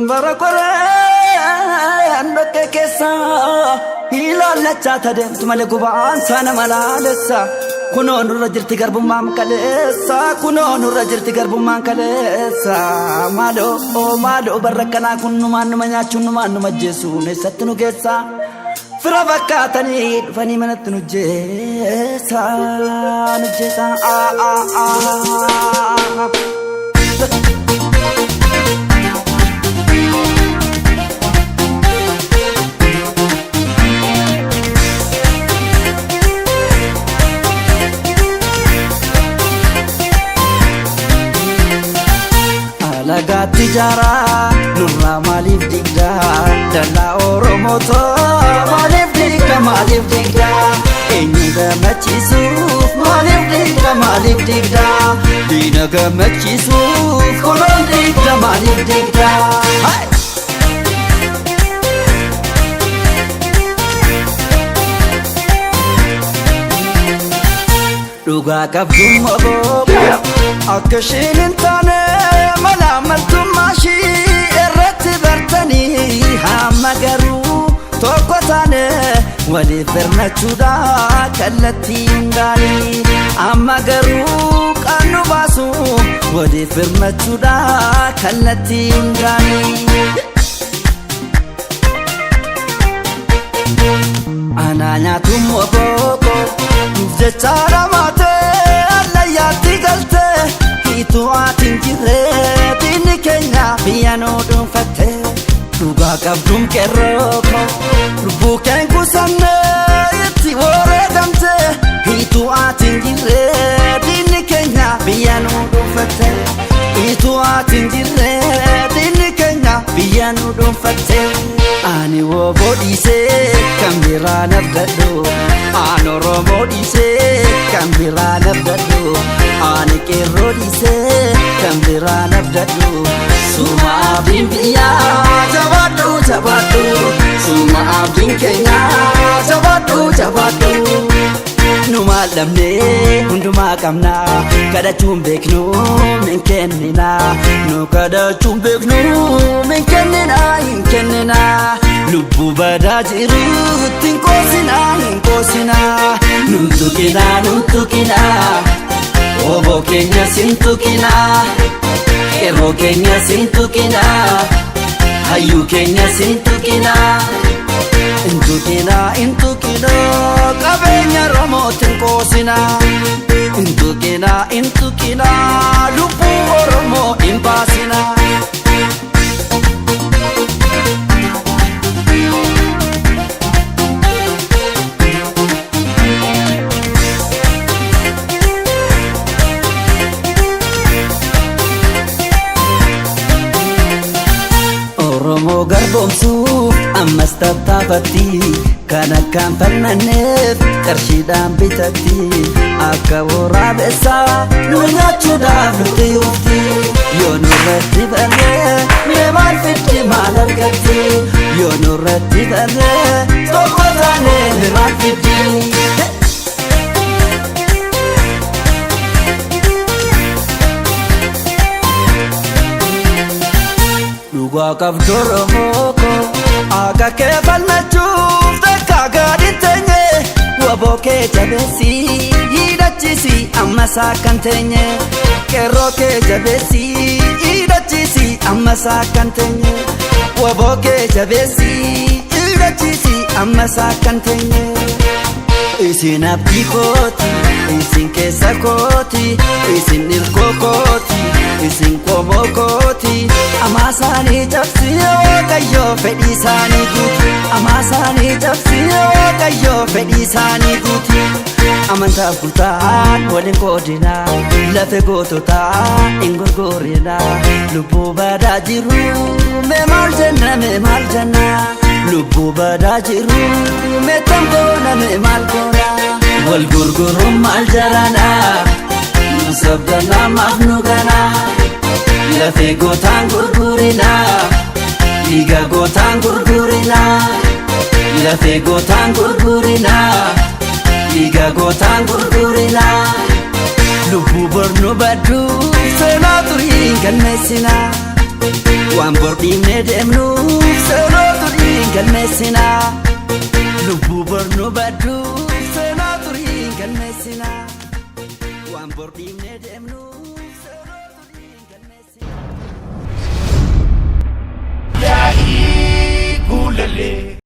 Barakore andoke kesa ilalla chata deemtu malee gubaan sana malaalessa kunoo nurra jirti garbummaan kaleessa kunoo nurra jirti garbummaan kaleessa maaloo barra kanaa kun numaan numa nyaachuun numaan numa ajjeesuun eessatti nu geessa fira fakkaatanii dhufanii manatti nu jeessa Lagati jara nurra malif digda dalla oromoto malif digda enyu gamachisu malif digda dina gamachisu kolon digda malif digda Duga kabdum abo akashinin tane malamaltu mashi erratti bartani hamma garuu tokko taane waliif birmachuudha kallattiin gaarii amma garuu qaannu baasu waliif birmachuudha kallattiin gaarii ana nyaatum oboko jechaadha maatee allayyaatti galte hiitu aatiin jirree diinni keenya biyya nuu dhuunfatte dhugaa qabduun qeerroo lubbuu keen kuusannee itti wareegamte hiitu aatiin jirree diinni keenya biyya nuu dhuunfatte hiitu aatiin jirree diinni keenya biyya nuu dhuunfatte ani wooboo dhiisee kan biraa nabdadhu ani oromoo dhiisee kan biraa nabdadhu ani qeerroo dhiisee kan biraa nabdadhu suma abdiin biyyaa jabaadhu suma abdiin keenyaa jabaadhu nu maal dhabnee hundumaa qabna kadhachuun beeknu min kennina nu kadhachuun beeknu min kennina lubbuu badaa jirutti hin qoosina nun tuqina oboo keenya sin tuqina qeerroo keenya sin tuqina hayyuu keenya sin tuqina hin tuqina qabeenya oromootiin qoosina hin tuqina lubbuu oromoo hin baasina Oromoo garboomsuuf ammas tattaafatti kan akkaan falmanneef qarshiidhaan bitatti akka waraabessaa nu nyaachuudhaaf nuti ufti yoo nurratti barree mee maal fiddi maal argatti yoo nurratti barree tokko taanee mee maal fiddi Dhugaa qabdu Oromoo akka kee falmachuuf takka gaadhi teenye waboo kee jabeessi hidhachiisi ammas akkan teenye qeerroo kee jabeessi hidhachiisi ammas akkan teenye waboo kee jabeessi hidhachiisi ammas akkan teenye isin abdii kooti isin keessa kooti isin ilkoo kooti isin qomoo kooti amaasaanii cabsii waaqayyoo fedhii isaanii guuti amaasaanii cabsii waaqayyoo fedhii isaanii guuti amantaaf kutaan waliin qoodina lafe goototaa hin gurgurina lubbuu badaa jiru mee maal jenna lubbuu badaa jiru mee tam goona mee maal goona wal gurguruun maal jarana nu sabda namaaf nu gana lafee gootaan gurgurina dhiiga gootaan gurgurina lafee gootaan gurgurina dhiiga gootaan gurgurina lubbuu bornu baddu seenaa turii galmeessina waan bordhiimnee deemnu seenaa turiin galmeessina lubbuu bornu baddu seenaa turiin galmeessina waan bordhiimnee deemnu